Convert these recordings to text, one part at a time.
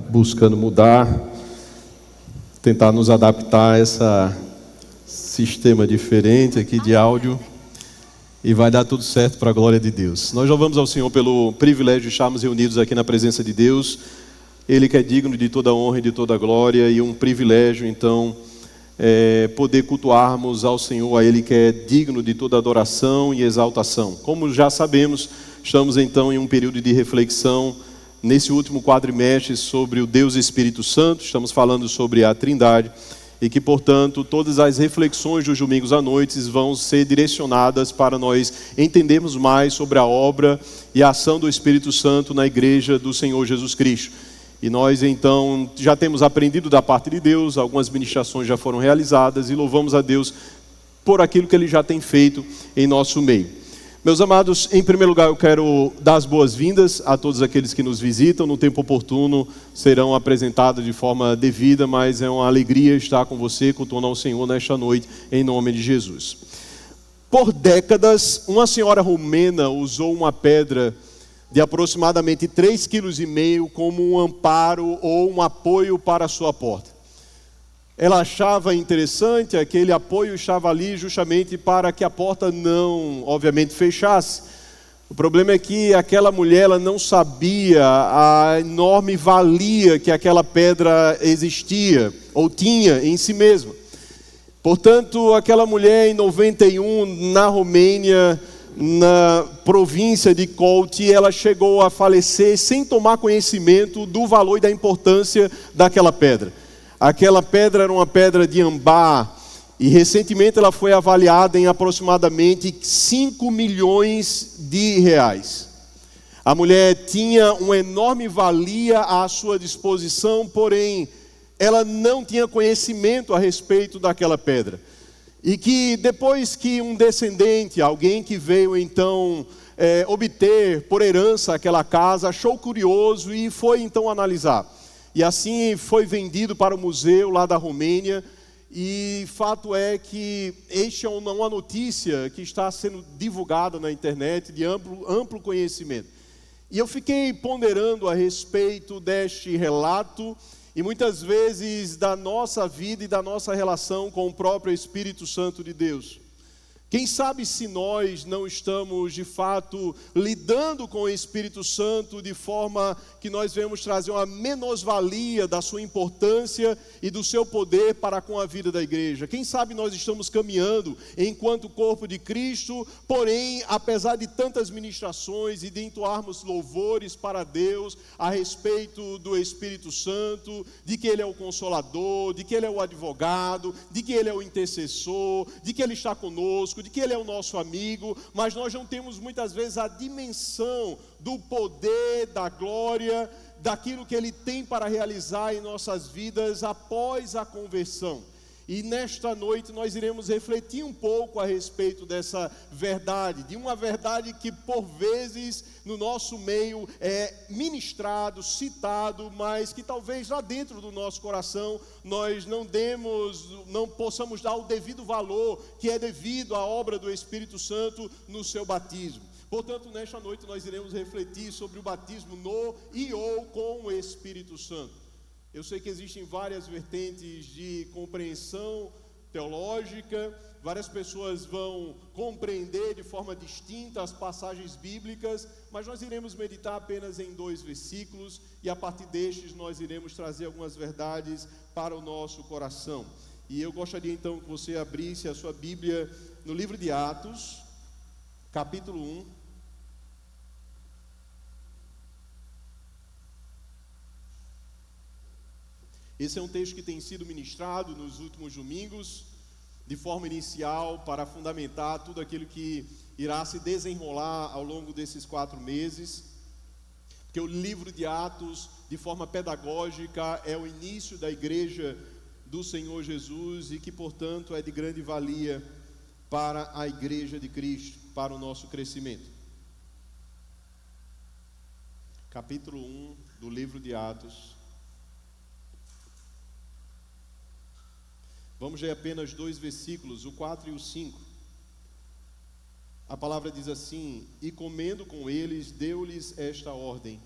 buscando mudar, tentar nos adaptar a esse sistema diferente aqui de áudio, e vai dar tudo certo para a glória de Deus. Nós louvamos ao Senhor pelo privilégio de estarmos reunidos aqui na presença de Deus. Ele que é digno de toda honra e de toda glória, e um privilégio então poder cultuarmos ao Senhor, a Ele que é digno de toda adoração e exaltação. Como já sabemos, estamos então em um período de reflexão nesse último quadrimestre sobre o Deus Espírito Santo. Estamos falando sobre a Trindade, e que, portanto, todas as reflexões dos domingos à noite vão ser direcionadas para nós entendermos mais sobre a obra e a ação do Espírito Santo na igreja do Senhor Jesus Cristo. E nós, então, já temos aprendido da parte de Deus, algumas ministrações já foram realizadas, e louvamos a Deus por aquilo que Ele já tem feito em nosso meio. Meus amados, em primeiro lugar eu quero dar as boas-vindas a todos aqueles que nos visitam. No tempo oportuno serão apresentados de forma devida, mas é uma alegria estar com você, cultuando ao Senhor nesta noite, em nome de Jesus. Por décadas, uma senhora romena usou uma pedra de aproximadamente 3,5 kg como um amparo ou um apoio para a sua porta. Ela achava interessante, aquele apoio estava ali justamente para que a porta não, obviamente, fechasse. O problema é que aquela mulher ela não sabia a enorme valia que aquela pedra existia ou tinha em si mesma. Portanto, aquela mulher em 91, na Romênia, na província de Colt, ela chegou a falecer sem tomar conhecimento do valor e da importância daquela pedra. Aquela pedra era uma pedra de ambar, e recentemente ela foi avaliada em aproximadamente 5 milhões de reais. A mulher tinha uma enorme valia à sua disposição, porém ela não tinha conhecimento a respeito daquela pedra. E que depois que um descendente, alguém que veio então obter por herança aquela casa, achou curioso e foi então analisar. E assim foi vendido para o museu lá da Romênia. E fato é que esta é uma notícia que está sendo divulgada na internet de amplo conhecimento. E eu fiquei ponderando a respeito deste relato e muitas vezes da nossa vida e da nossa relação com o próprio Espírito Santo de Deus. Quem sabe se nós não estamos, de fato, lidando com o Espírito Santo de forma que nós vemos trazer uma menosvalia da sua importância e do seu poder para com a vida da igreja. Quem sabe nós estamos caminhando enquanto corpo de Cristo, porém, apesar de tantas ministrações e de entoarmos louvores para Deus a respeito do Espírito Santo, de que Ele é o Consolador, de que Ele é o advogado, de que Ele é o intercessor, de que Ele está conosco, de que Ele é o nosso amigo, mas nós não temos muitas vezes a dimensão do poder, da glória, daquilo que Ele tem para realizar em nossas vidas após a conversão. E nesta noite nós iremos refletir um pouco a respeito dessa verdade, de uma verdade que por vezes no nosso meio é ministrado, citado, mas que talvez lá dentro do nosso coração nós não possamos dar o devido valor que é devido à obra do Espírito Santo no seu batismo. Portanto, nesta noite nós iremos refletir sobre o batismo no e ou com o Espírito Santo. Eu sei que existem várias vertentes de compreensão teológica, várias pessoas vão compreender de forma distinta as passagens bíblicas, mas nós iremos meditar apenas em 2 versículos, e a partir destes nós iremos trazer algumas verdades para o nosso coração. E eu gostaria então que você abrisse a sua Bíblia no livro de Atos, capítulo 1. Esse é um texto que tem sido ministrado nos últimos domingos, de forma inicial, para fundamentar tudo aquilo que irá se desenrolar ao longo desses 4 meses. Porque o livro de Atos, de forma pedagógica, é o início da igreja do Senhor Jesus e que, portanto, é de grande valia para a igreja de Cristo, para o nosso crescimento. Capítulo 1 do livro de Atos. Vamos ler apenas 2 versículos, o 4 e o 5. A palavra diz assim: e comendo com eles, deu-lhes esta ordem: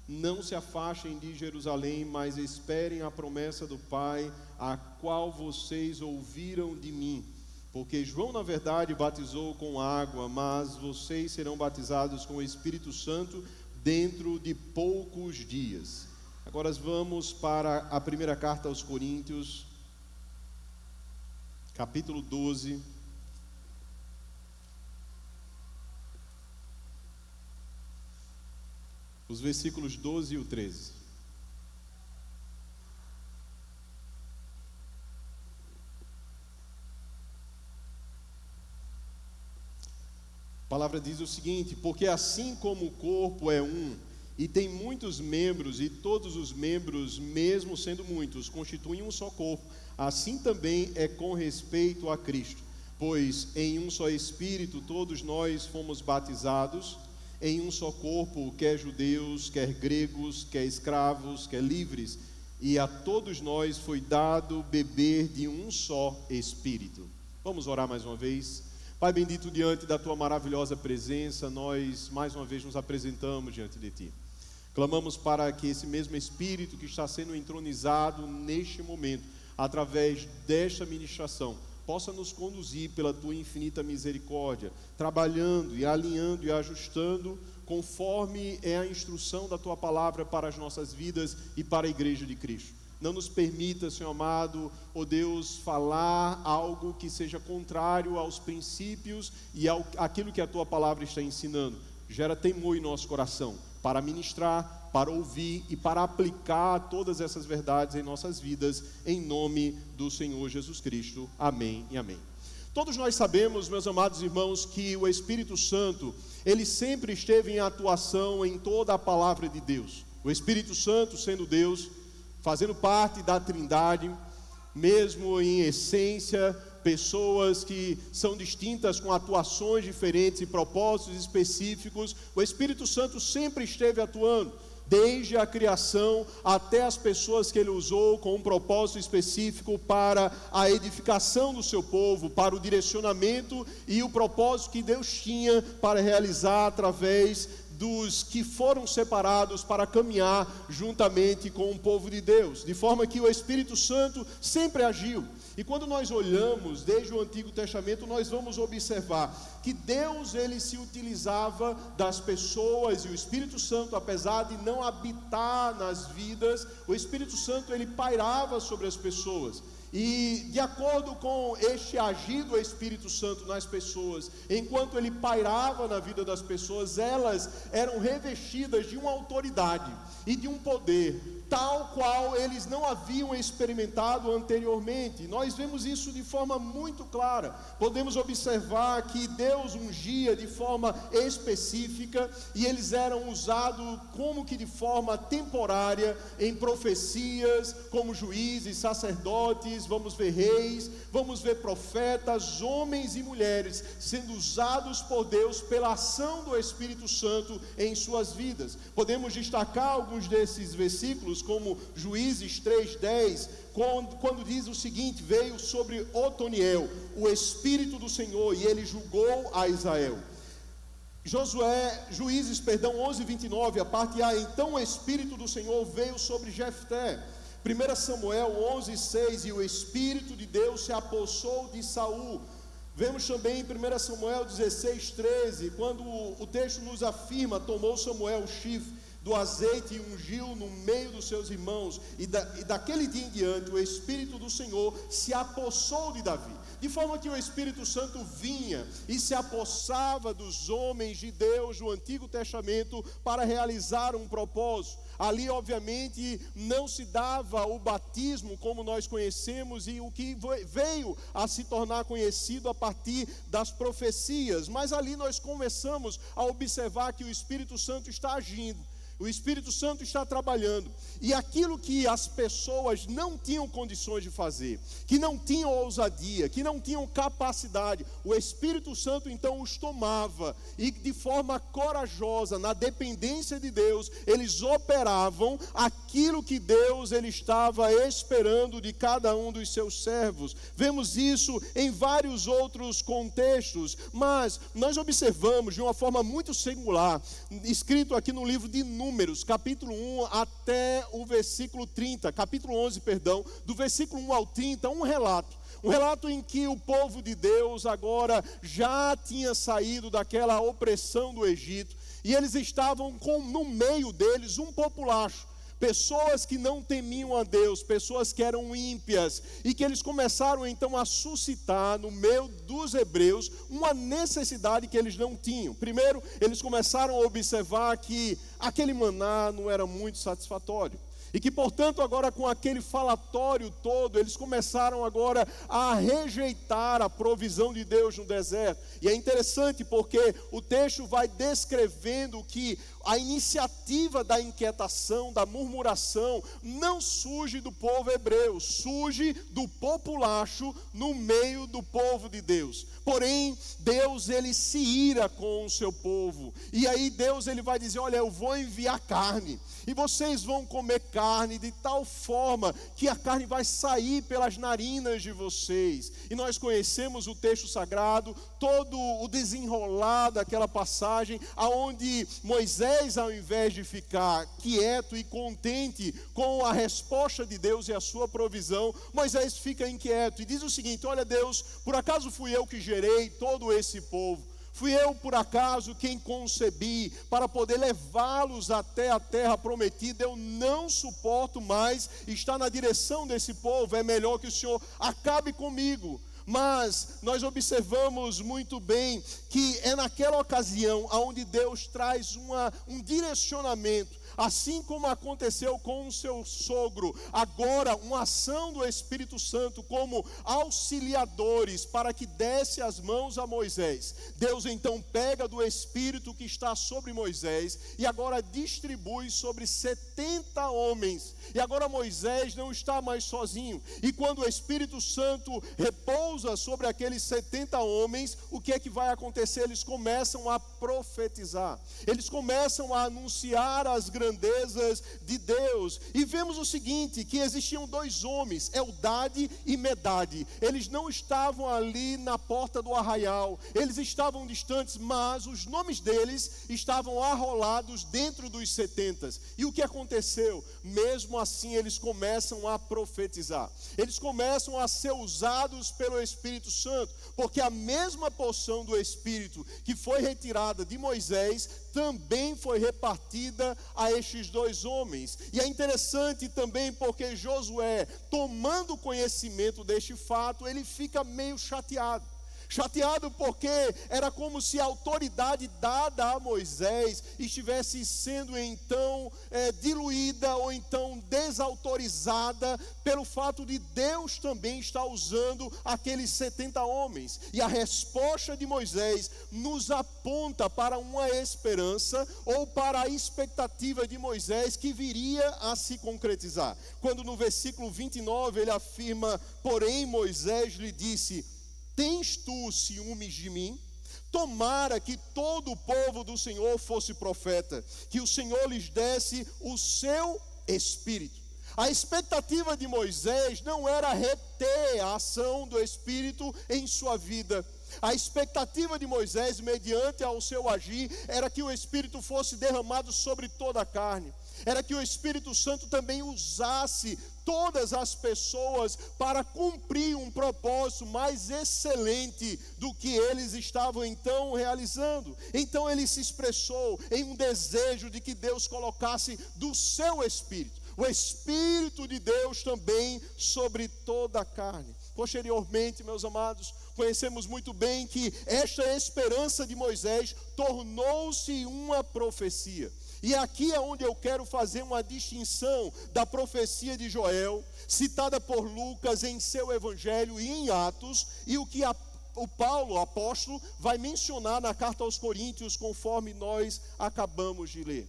Não se afastem de Jerusalém, mas esperem a promessa do Pai, a qual vocês ouviram de mim. Porque João, na verdade, batizou com água, mas vocês serão batizados com o Espírito Santo dentro de poucos dias. Agora vamos para a primeira carta aos Coríntios, capítulo 12. Os versículos 12 e o 13. A palavra diz o seguinte: porque assim como o corpo é um, e tem muitos membros, e todos os membros, mesmo sendo muitos, constituem um só corpo, assim também é com respeito a Cristo. Pois em um só Espírito todos nós fomos batizados, em um só corpo, quer judeus, quer gregos, quer escravos, quer livres, e a todos nós foi dado beber de um só Espírito. Vamos orar mais uma vez. Pai bendito, diante da Tua maravilhosa presença, nós mais uma vez nos apresentamos diante de Ti. Clamamos para que esse mesmo Espírito que está sendo entronizado neste momento, através desta ministração, possa nos conduzir pela Tua infinita misericórdia, trabalhando e alinhando e ajustando, conforme é a instrução da Tua palavra para as nossas vidas e para a Igreja de Cristo. Não nos permita, Senhor amado, ó Deus, falar algo que seja contrário aos princípios e àquilo que a Tua palavra está ensinando. Gera temor em nosso coração, para ministrar, para ouvir e para aplicar todas essas verdades em nossas vidas, em nome do Senhor Jesus Cristo. Amém e amém. Todos nós sabemos, meus amados irmãos, que o Espírito Santo, ele sempre esteve em atuação em toda a palavra de Deus. O Espírito Santo, sendo Deus, fazendo parte da Trindade, mesmo em essência, pessoas que são distintas, com atuações diferentes e propósitos específicos, o Espírito Santo sempre esteve atuando, desde a criação até as pessoas que Ele usou com um propósito específico para a edificação do seu povo, para o direcionamento e o propósito que Deus tinha para realizar através dos que foram separados para caminhar juntamente com o povo de Deus, de forma que o Espírito Santo sempre agiu. E quando nós olhamos desde o Antigo Testamento, nós vamos observar que Deus, ele se utilizava das pessoas, e o Espírito Santo, apesar de não habitar nas vidas, o Espírito Santo, ele pairava sobre as pessoas. E de acordo com este agir do Espírito Santo nas pessoas, enquanto ele pairava na vida das pessoas, elas eram revestidas de uma autoridade e de um poder, tal qual eles não haviam experimentado anteriormente. Nós vemos isso de forma muito clara. Podemos observar que Deus ungia de forma específica, e eles eram usados como que de forma temporária, em profecias, como juízes, sacerdotes, vamos ver reis, vamos ver profetas, homens e mulheres, sendo usados por Deus pela ação do Espírito Santo em suas vidas. Podemos destacar alguns desses versículos, como Juízes 3:10, quando diz o seguinte: veio sobre Otoniel o Espírito do Senhor, e ele julgou a Israel. Juízes 11:29, a parte A, então o Espírito do Senhor veio sobre Jefté. 1 Samuel 11:6, e o Espírito de Deus se apossou de Saul. Vemos também em 1 Samuel 16:13, quando o texto nos afirma: tomou Samuel o chifre do azeite e ungiu no meio dos seus irmãos, e daquele dia em diante o Espírito do Senhor se apossou de Davi. De forma que o Espírito Santo vinha e se apossava dos homens de Deus do Antigo Testamento para realizar um propósito. Ali obviamente não se dava o batismo como nós conhecemos, e o que veio a se tornar conhecido a partir das profecias, mas ali nós começamos a observar que o Espírito Santo está agindo. O Espírito Santo está trabalhando, e aquilo que as pessoas não tinham condições de fazer, que não tinham ousadia, que não tinham capacidade, o Espírito Santo então os tomava, e de forma corajosa, na dependência de Deus, eles operavam aquilo aquilo que Deus ele estava esperando de cada um dos seus servos. Vemos isso em vários outros contextos, mas nós observamos de uma forma muito singular, escrito aqui no livro de Números, capítulo 1 até o versículo 30, capítulo 11, perdão, do versículo 1 ao 30, um relato em que o povo de Deus agora já tinha saído daquela opressão do Egito, e eles estavam no meio deles um populacho, pessoas que não temiam a Deus, pessoas que eram ímpias, e que eles começaram então a suscitar no meio dos hebreus uma necessidade que eles não tinham. Primeiro, eles começaram a observar que aquele maná não era muito satisfatório. E que, portanto, agora com aquele falatório todo, eles começaram agora a rejeitar a provisão de Deus no deserto. E é interessante porque o texto vai descrevendo que a iniciativa da inquietação, da murmuração, não surge do povo hebreu, surge do populacho no meio do povo de Deus. Porém, Deus ele se ira com o seu povo. E aí Deus ele vai dizer, olha, eu vou enviar carne. E vocês vão comer carne de tal forma que a carne vai sair pelas narinas de vocês. E nós conhecemos o texto sagrado, todo o desenrolar daquela passagem, aonde Moisés, ao invés de ficar quieto e contente com a resposta de Deus e a sua provisão, Moisés fica inquieto e diz o seguinte, olha Deus, por acaso fui eu que gerei todo esse povo? Fui eu, por acaso, quem concebi para poder levá-los até a terra prometida? Eu não suporto mais estar na direção desse povo. É melhor que o Senhor acabe comigo. Mas nós observamos muito bem que é naquela ocasião onde Deus traz um direcionamento. Assim como aconteceu com o seu sogro, agora uma ação do Espírito Santo como auxiliadores para que desse as mãos a Moisés. Deus então pega do Espírito que está sobre Moisés e agora distribui sobre 70 homens. E agora Moisés não está mais sozinho. E quando o Espírito Santo repousa sobre aqueles 70 homens, o que é que vai acontecer? Eles começam a profetizar. Eles começam a anunciar as grandezas de Deus. E vemos o seguinte, que existiam dois homens, Eldade e Medade. Eles não estavam ali na porta do arraial. Eles estavam distantes, mas os nomes deles estavam arrolados dentro dos 70. E o que aconteceu? Mesmo assim eles começam a profetizar. Eles começam a ser usados pelo Espírito Santo, porque a mesma porção do Espírito que foi retirada de Moisés também foi repartida a estes dois homens. E é interessante também porque Josué, tomando conhecimento deste fato, ele fica meio chateado porque era como se a autoridade dada a Moisés estivesse sendo então diluída ou então desautorizada pelo fato de Deus também estar usando aqueles 70 homens. E a resposta de Moisés nos aponta para uma esperança ou para a expectativa de Moisés que viria a se concretizar. Quando no versículo 29 ele afirma, porém Moisés lhe disse, tens tu ciúmes de mim? Tomara que todo o povo do Senhor fosse profeta, que o Senhor lhes desse o seu Espírito. A expectativa de Moisés não era reter a ação do Espírito em sua vida. A expectativa de Moisés, mediante ao seu agir, era que o Espírito fosse derramado sobre toda a carne. Era que o Espírito Santo também usasse todas as pessoas para cumprir um propósito mais excelente do que eles estavam então realizando. Então ele se expressou em um desejo de que Deus colocasse do seu Espírito, o Espírito de Deus também sobre toda a carne. Posteriormente, meus amados, conhecemos muito bem que esta esperança de Moisés tornou-se uma profecia. E aqui é onde eu quero fazer uma distinção da profecia de Joel, citada por Lucas em seu Evangelho e em Atos, e o que o Paulo, o apóstolo, vai mencionar na carta aos Coríntios, conforme nós acabamos de ler.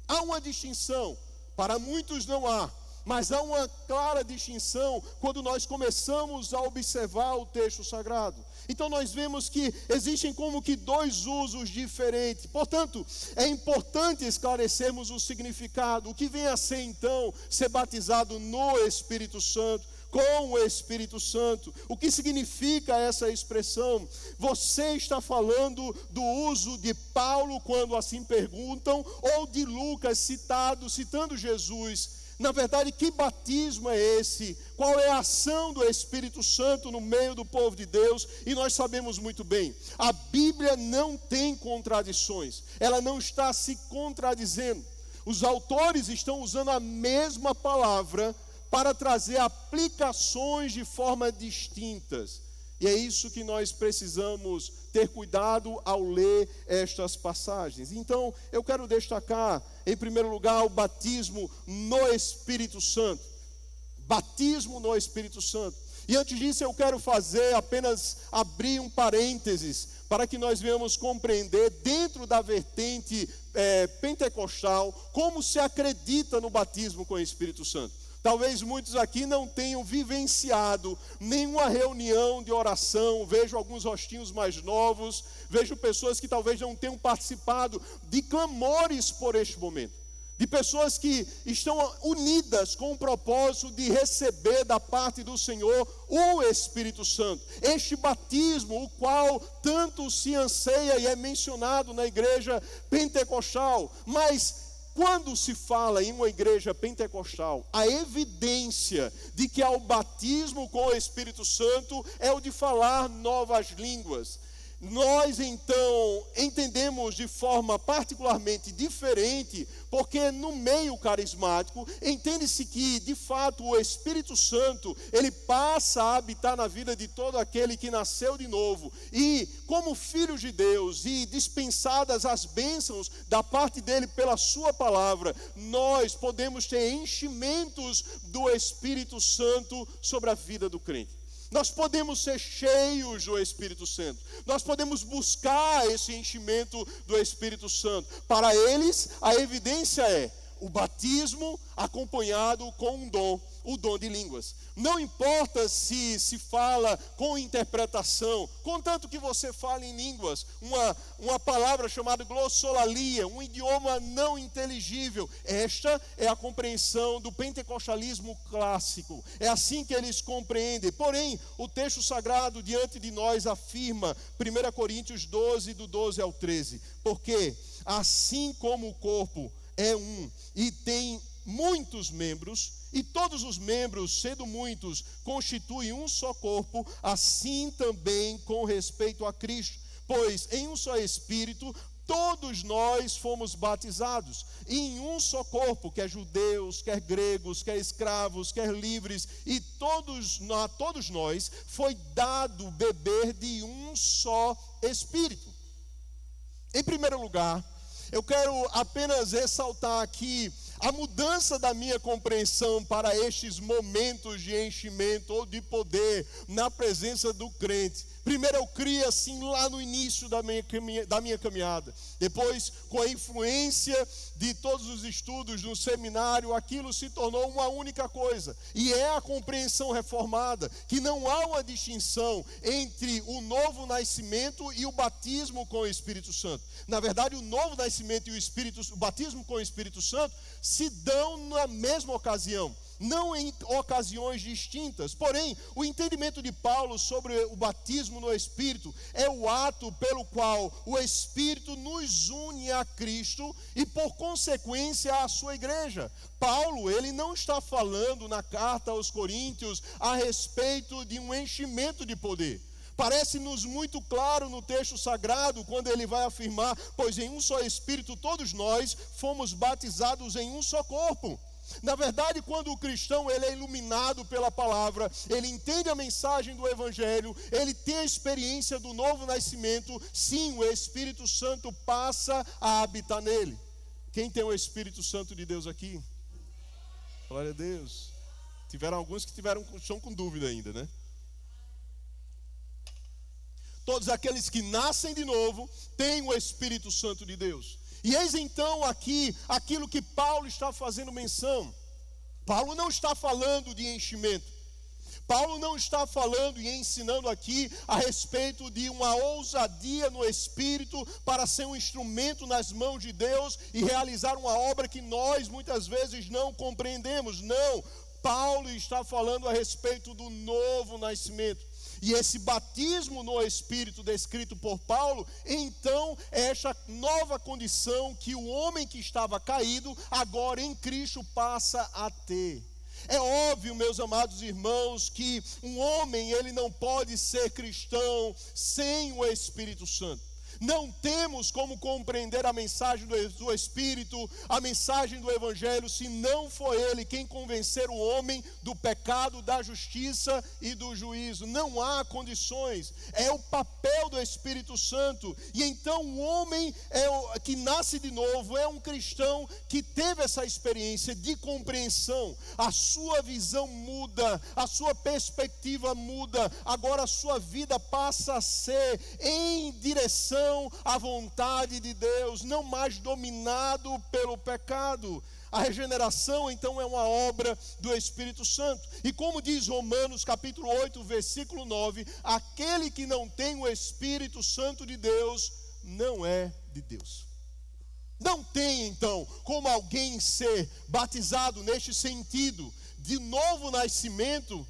Há uma distinção, para muitos não há, Mas há uma clara distinção quando nós começamos a observar o texto sagrado. Então nós vemos que existem como que dois usos diferentes. Portanto, é importante esclarecermos o significado. O que vem a ser então ser batizado no Espírito Santo, com o Espírito Santo. O que significa essa expressão? Você está falando do uso de Paulo quando assim perguntam, ou de Lucas citando Jesus? Na verdade, que batismo é esse? Qual é a ação do Espírito Santo no meio do povo de Deus? E nós sabemos muito bem, a Bíblia não tem contradições, ela não está se contradizendo. Os autores estão usando a mesma palavra para trazer aplicações de forma distintas. E é isso que nós precisamos ter cuidado ao ler estas passagens. Então, eu quero destacar, em primeiro lugar, o batismo no Espírito Santo. Batismo no Espírito Santo. E antes disso, eu quero apenas abrir um parênteses, para que nós venhamos compreender, dentro da vertente pentecostal, como se acredita no batismo com o Espírito Santo. Talvez muitos aqui não tenham vivenciado nenhuma reunião de oração. Vejo alguns rostinhos mais novos, vejo pessoas que talvez não tenham participado de clamores por este momento. De pessoas que estão unidas com o propósito de receber da parte do Senhor o Espírito Santo. Este batismo, o qual tanto se anseia e é mencionado na igreja pentecostal, mas quando se fala em uma igreja pentecostal, a evidência de que há o batismo com o Espírito Santo é o de falar novas línguas. Nós então entendemos de forma particularmente diferente, porque no meio carismático entende-se que de fato o Espírito Santo ele passa a habitar na vida de todo aquele que nasceu de novo, e como filhos de Deus e dispensadas as bênçãos da parte dele pela sua palavra, nós podemos ter enchimentos do Espírito Santo sobre a vida do crente. Nós podemos ser cheios do Espírito Santo. Nós podemos buscar esse enchimento do Espírito Santo. Para eles, a evidência é o batismo acompanhado com um dom, o dom de línguas. Não importa se fala com interpretação, contanto que você fale em línguas, uma palavra chamada glossolalia, um idioma não inteligível. Esta é a compreensão do pentecostalismo clássico. É assim que eles compreendem. Porém, o texto sagrado diante de nós afirma, 1 Coríntios 12, do 12 ao 13, porque assim como o corpo é um e tem muitos membros, e todos os membros, sendo muitos, constituem um só corpo, assim também com respeito a Cristo. Pois em um só Espírito todos nós fomos batizados, em um só corpo, quer judeus, quer gregos, quer escravos, quer livres, e a todos nós foi dado beber de um só Espírito. Em primeiro lugar, eu quero apenas ressaltar aqui a mudança da minha compreensão para estes momentos de enchimento ou de poder na presença do crente. Primeiro eu criei assim lá no início da minha caminhada. Depois, com a influência de todos os estudos no seminário, aquilo se tornou uma única coisa. E é a compreensão reformada, que não há uma distinção entre o novo nascimento e o batismo com o Espírito Santo. Na verdade, o novo nascimento e o batismo com o Espírito Santo se dão na mesma ocasião, não em ocasiões distintas. Porém, o entendimento de Paulo sobre o batismo no Espírito é o ato pelo qual o Espírito nos une a Cristo e, por consequência, à sua igreja. Paulo, ele não está falando na carta aos Coríntios a respeito de um enchimento de poder. Parece-nos muito claro no texto sagrado, quando ele vai afirmar, pois em um só Espírito todos nós fomos batizados em um só corpo. Na verdade, quando o cristão ele é iluminado pela palavra, ele entende a mensagem do Evangelho, ele tem a experiência do novo nascimento, sim, o Espírito Santo passa a habitar nele. Quem tem o Espírito Santo de Deus aqui? Glória a Deus. Tiveram alguns que estão com dúvida ainda, né? Todos aqueles que nascem de novo têm o Espírito Santo de Deus. E eis então aqui aquilo que Paulo está fazendo menção. Paulo não está falando de enchimento. Paulo não está falando e ensinando aqui a respeito de uma ousadia no Espírito para ser um instrumento nas mãos de Deus e realizar uma obra que nós muitas vezes não compreendemos. Não, Paulo está falando a respeito do novo nascimento. E esse batismo no Espírito descrito por Paulo, então é esta nova condição que o homem que estava caído, agora em Cristo passa a ter. É óbvio, meus amados irmãos, que um homem ele não pode ser cristão sem o Espírito Santo. Não temos como compreender a mensagem do Espírito, a mensagem do Evangelho, se não for Ele quem convencer o homem do pecado, da justiça e do juízo. Não há condições, é o papel do Espírito Santo. E então o homem que nasce de novo é um cristão que teve essa experiência de compreensão. A sua visão muda, a sua perspectiva muda, agora a sua vida passa a ser em direção à vontade de Deus, não mais dominado pelo pecado. A regeneração então é uma obra do Espírito Santo. E como diz Romanos capítulo 8, versículo 9, aquele que não tem o Espírito Santo de Deus, não é de Deus. Não tem então como alguém ser batizado neste sentido de novo nascimento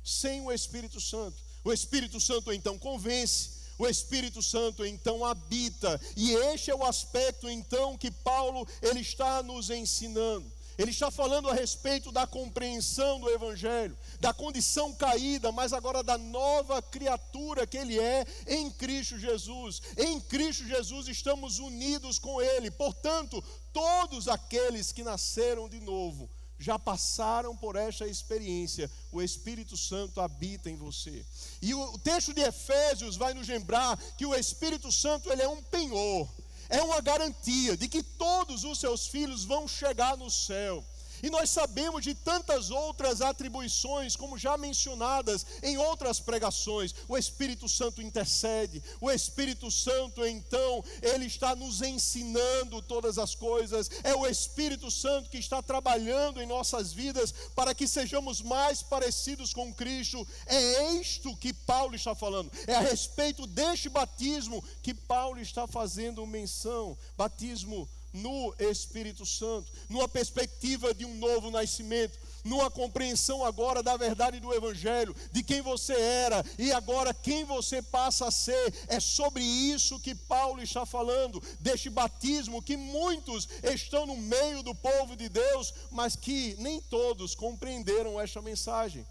sem o Espírito Santo. O Espírito Santo então convence, o Espírito Santo então habita, e este é o aspecto então que Paulo ele está nos ensinando. Ele está falando a respeito da compreensão do Evangelho, da condição caída, mas agora da nova criatura que ele é em Cristo Jesus. Em Cristo Jesus estamos unidos com Ele. Portanto, todos aqueles que nasceram de novo já passaram por esta experiência. O Espírito Santo habita em você. E o texto de Efésios vai nos lembrar que o Espírito Santo ele é um penhor, é uma garantia de que todos os seus filhos vão chegar no céu. E nós sabemos de tantas outras atribuições, como já mencionadas em outras pregações. O Espírito Santo intercede, o Espírito Santo então, ele está nos ensinando todas as coisas. É o Espírito Santo que está trabalhando em nossas vidas para que sejamos mais parecidos com Cristo. É isto que Paulo está falando, é a respeito deste batismo que Paulo está fazendo menção. Batismo no Espírito Santo, numa perspectiva de um novo nascimento, numa compreensão agora da verdade do Evangelho, de quem você era e agora quem você passa a ser. É sobre isso que Paulo está falando, deste batismo que muitos estão no meio do povo de Deus, mas que nem todos compreenderam esta mensagem.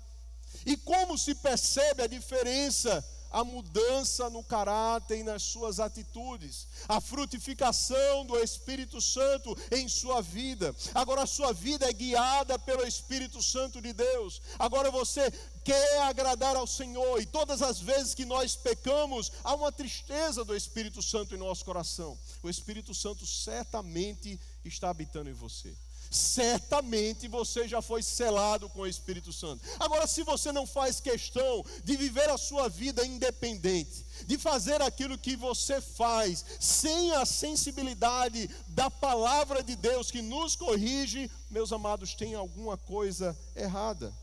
E como se percebe a diferença? A mudança no caráter e nas suas atitudes, a frutificação do Espírito Santo em sua vida. Agora a sua vida é guiada pelo Espírito Santo de Deus. Agora você quer agradar ao Senhor, e todas as vezes que nós pecamos, há uma tristeza do Espírito Santo em nosso coração. O Espírito Santo certamente está habitando em você. Certamente você já foi selado com o Espírito Santo. Agora, se você não faz questão de viver a sua vida independente, de fazer aquilo que você faz sem a sensibilidade da palavra de Deus que nos corrige, meus amados, tem alguma coisa errada.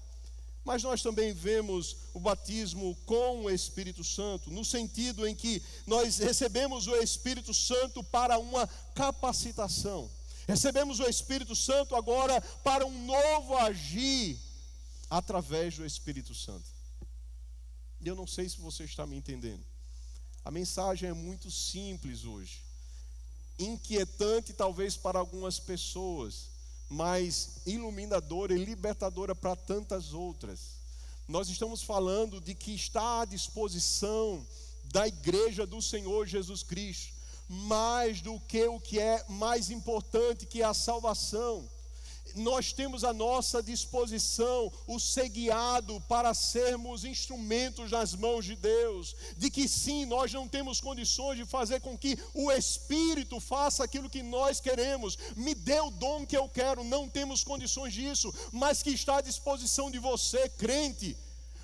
Mas nós também vemos o batismo com o Espírito Santo, no sentido em que nós recebemos o Espírito Santo para uma capacitação. Recebemos o Espírito Santo agora para um novo agir através do Espírito Santo. E eu não sei se você está me entendendo. A mensagem é muito simples hoje. Inquietante talvez para algumas pessoas, mas iluminadora e libertadora para tantas outras. Nós estamos falando de que está à disposição da igreja do Senhor Jesus Cristo, mais do que o que é mais importante, que é a salvação. Nós temos à nossa disposição o ser guiado para sermos instrumentos nas mãos de Deus, de que sim, nós não temos condições de fazer com que o Espírito faça aquilo que nós queremos, me dê o dom que eu quero, não temos condições disso, mas que está à disposição de você, crente,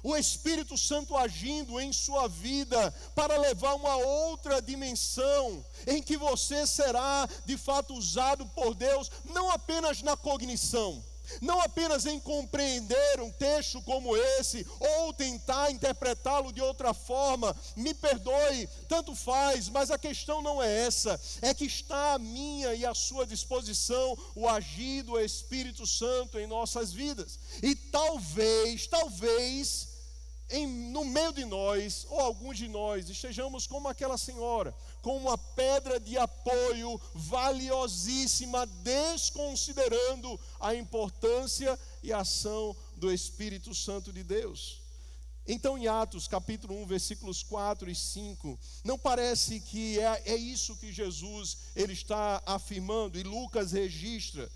o Espírito Santo agindo em sua vida para levar uma outra dimensão, em que você será de fato usado por Deus, não apenas na cognição, Não apenas em compreender um texto como esse, ou tentar interpretá-lo de outra forma, me perdoe, tanto faz, mas a questão não é essa, é que está à minha e à sua disposição o agir do Espírito Santo em nossas vidas. E talvez, no meio de nós, ou alguns de nós, estejamos como aquela senhora, com uma pedra de apoio valiosíssima, desconsiderando a importância e a ação do Espírito Santo de Deus. Então, em Atos capítulo 1, versículos 4 e 5, não parece que é isso que Jesus ele está afirmando, e Lucas registra.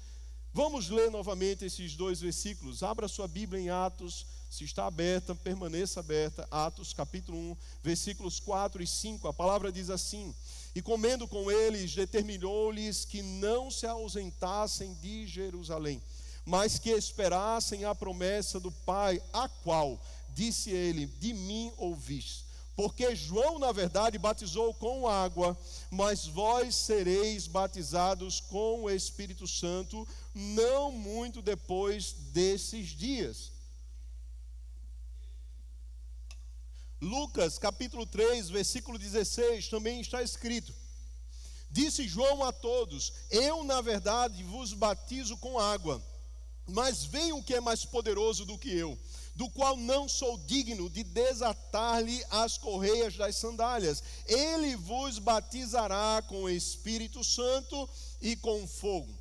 Vamos ler novamente esses dois versículos. Abra sua Bíblia em Atos, se está aberta, permaneça aberta. Atos capítulo 1, versículos 4 e 5. A palavra diz assim: e comendo com eles, determinou-lhes que não se ausentassem de Jerusalém, mas que esperassem a promessa do Pai, a qual, disse ele, de mim ouvistes. Porque João, na verdade, batizou com água, mas vós sereis batizados com o Espírito Santo, não muito depois desses dias. Lucas, capítulo 3, versículo 16, também está escrito: disse João a todos: eu, na verdade, vos batizo com água, mas vem o que é mais poderoso do que eu, do qual não sou digno de desatar-lhe as correias das sandálias. Ele vos batizará com o Espírito Santo e com fogo.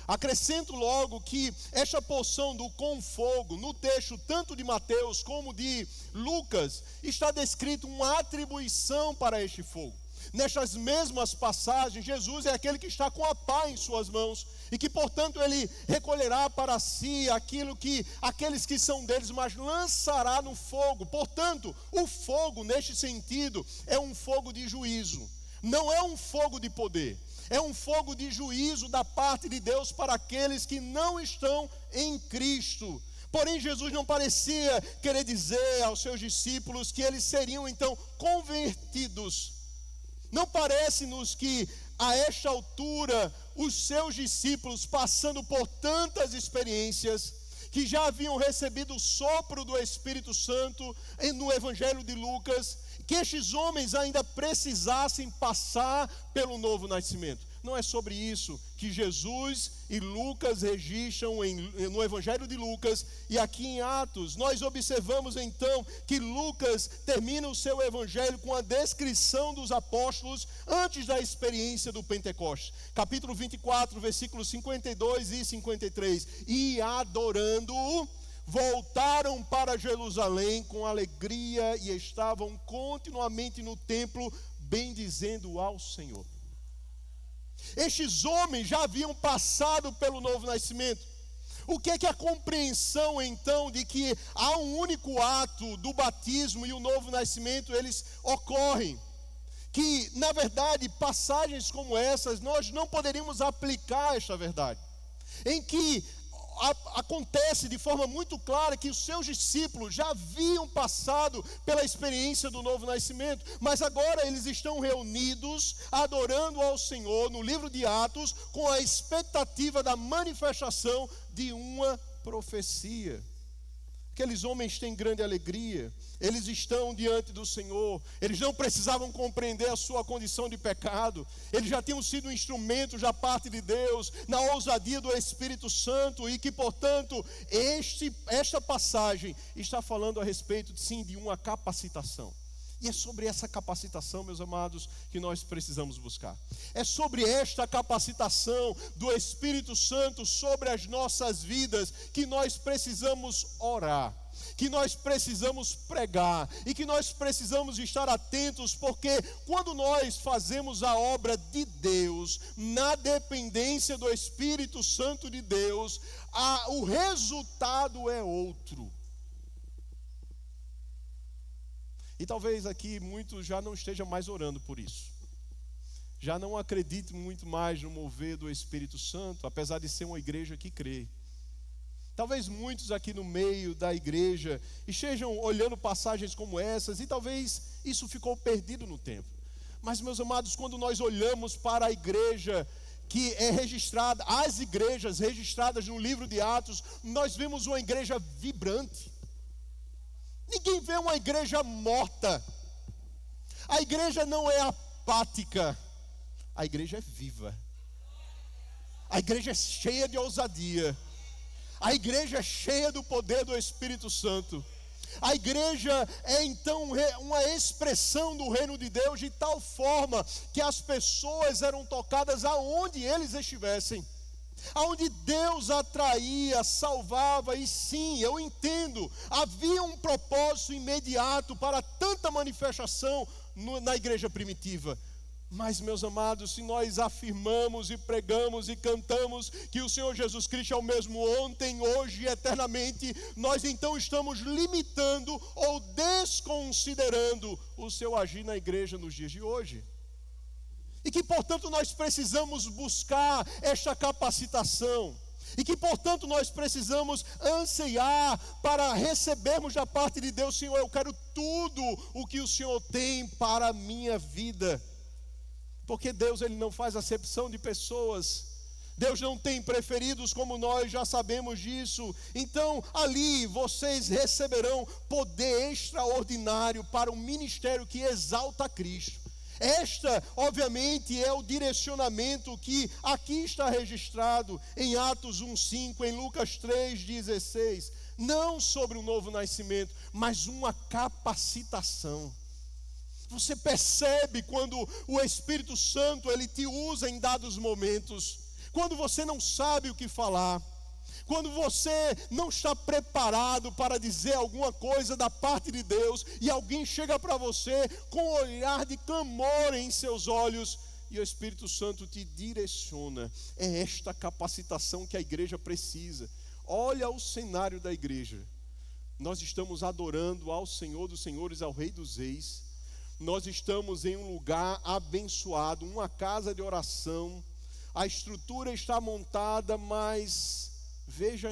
Acrescento logo que esta porção do com fogo, no texto tanto de Mateus como de Lucas, está descrito uma atribuição para este fogo. Nestas mesmas passagens, Jesus é aquele que está com a pá em suas mãos e que, portanto, ele recolherá para si aquilo que aqueles que são deles, mas lançará no fogo. Portanto, o fogo, neste sentido, é um fogo de juízo, não é um fogo de poder. É um fogo de juízo da parte de Deus para aqueles que não estão em Cristo. Porém, Jesus não parecia querer dizer aos seus discípulos que eles seriam então convertidos. Não parece-nos que a esta altura os seus discípulos, passando por tantas experiências, que já haviam recebido o sopro do Espírito Santo no Evangelho de Lucas, que estes homens ainda precisassem passar pelo novo nascimento. Não é sobre isso que Jesus e Lucas registram no Evangelho de Lucas e aqui em Atos. Nós observamos então que Lucas termina o seu Evangelho com a descrição dos apóstolos antes da experiência do Pentecostes. Capítulo 24, versículos 52 e 53. E adorando-o, voltaram para Jerusalém com alegria e estavam continuamente no templo, bendizendo ao Senhor. Estes homens já haviam passado pelo novo nascimento. O que é a compreensão então de que há um único ato do batismo e o novo nascimento, eles ocorrem? Que na verdade passagens como essas nós não poderíamos aplicar esta verdade, em que acontece de forma muito clara que os seus discípulos já haviam passado pela experiência do novo nascimento, mas agora eles estão reunidos, adorando ao Senhor no livro de Atos, com a expectativa da manifestação de uma profecia. Aqueles homens têm grande alegria, eles estão diante do Senhor, eles não precisavam compreender a sua condição de pecado, eles já tinham sido instrumentos da parte de Deus, na ousadia do Espírito Santo, e que, portanto, esta passagem está falando a respeito, sim, de uma capacitação. E é sobre essa capacitação, meus amados, que nós precisamos buscar. É sobre esta capacitação do Espírito Santo sobre as nossas vidas que nós precisamos orar, que nós precisamos pregar e que nós precisamos estar atentos, porque quando nós fazemos a obra de Deus, na dependência do Espírito Santo de Deus, o resultado é outro. E talvez aqui muitos já não estejam mais orando por isso. Já não acreditem muito mais no mover do Espírito Santo, apesar de ser uma igreja que crê. Talvez muitos aqui no meio da igreja estejam olhando passagens como essas e talvez isso ficou perdido no tempo. Mas, meus amados, quando nós olhamos para a igreja que é registrada, as igrejas registradas no livro de Atos, nós vemos uma igreja vibrante. Ninguém vê uma igreja morta. A igreja não é apática, a igreja é viva. A igreja é cheia de ousadia. A igreja é cheia do poder do Espírito Santo. A igreja é então uma expressão do reino de Deus de tal forma que as pessoas eram tocadas aonde eles estivessem. Aonde Deus atraía, salvava, e sim, eu entendo, havia um propósito imediato para tanta manifestação na igreja primitiva. Mas, meus amados, se nós afirmamos e pregamos e cantamos que o Senhor Jesus Cristo é o mesmo ontem, hoje e eternamente, nós então estamos limitando ou desconsiderando o seu agir na igreja nos dias de hoje. E que, portanto, nós precisamos buscar esta capacitação. E que, portanto, nós precisamos anseiar para recebermos da parte de Deus: Senhor, eu quero tudo o que o Senhor tem para a minha vida. Porque Deus, Ele não faz acepção de pessoas. Deus não tem preferidos, como nós já sabemos disso. Então, ali vocês receberão poder extraordinário para um ministério que exalta a Cristo. Esta, obviamente, é o direcionamento que aqui está registrado em Atos 1:5, em Lucas 3:16. Não sobre um novo nascimento, mas uma capacitação. Você percebe quando o Espírito Santo, ele te usa em dados momentos, quando você não sabe o que falar, quando você não está preparado para dizer alguma coisa da parte de Deus, e alguém chega para você com um olhar de clamor em seus olhos, e o Espírito Santo te direciona. É esta capacitação que a igreja precisa. Olha o cenário da igreja. Nós estamos adorando ao Senhor dos Senhores, ao Rei dos Reis. Nós estamos em um lugar abençoado, uma casa de oração. A estrutura está montada, mas veja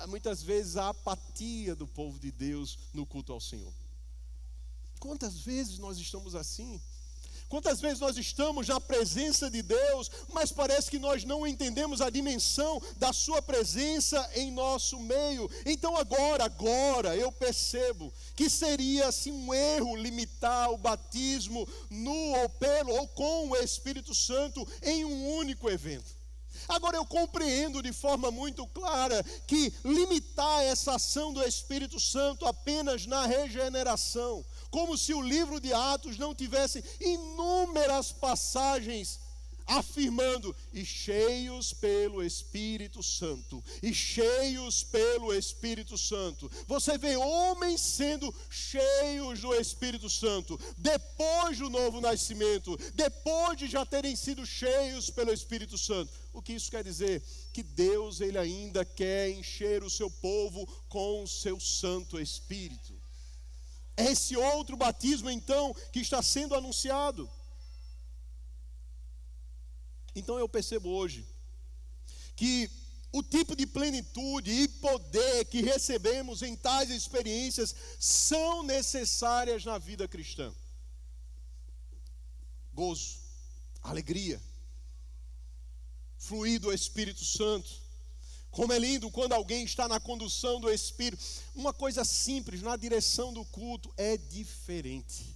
muitas vezes a apatia do povo de Deus no culto ao Senhor. Quantas vezes nós estamos assim? Quantas vezes nós estamos na presença de Deus, mas parece que nós não entendemos a dimensão da sua presença em nosso meio. Então agora eu percebo que seria assim um erro limitar o batismo no ou pelo ou com o Espírito Santo em um único evento. Agora eu compreendo de forma muito clara que limitar essa ação do Espírito Santo apenas na regeneração, como se o livro de Atos não tivesse inúmeras passagens afirmando: e cheios pelo Espírito Santo, e cheios pelo Espírito Santo. Você vê homens sendo cheios do Espírito Santo depois do novo nascimento, depois de já terem sido cheios pelo Espírito Santo. O que isso quer dizer? Que Deus, Ele ainda quer encher o seu povo com o seu Santo Espírito. É esse outro batismo então que está sendo anunciado. Então eu percebo hoje que o tipo de plenitude e poder que recebemos em tais experiências são necessárias na vida cristã. Gozo, alegria, fluir do Espírito Santo. Como é lindo quando alguém está na condução do Espírito. Uma coisa simples, na direção do culto, é diferente.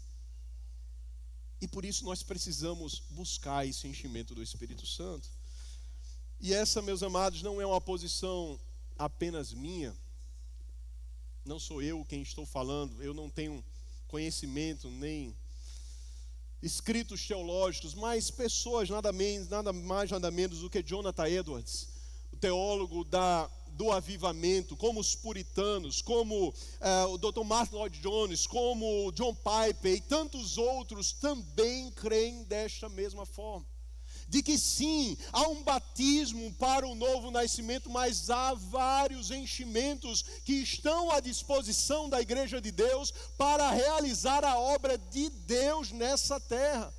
E por isso nós precisamos buscar esse enchimento do Espírito Santo. E essa, meus amados, não é uma posição apenas minha. Não sou eu quem estou falando. Eu não tenho conhecimento, nem escritos teológicos, mas pessoas nada mais, nada menos do que Jonathan Edwards, o teólogo do avivamento, como os puritanos, como o Dr. Martin Lloyd Jones, como John Piper e tantos outros também creem desta mesma forma. De que sim, há um batismo para o novo nascimento, mas há vários enchimentos que estão à disposição da igreja de Deus para realizar a obra de Deus nessa terra.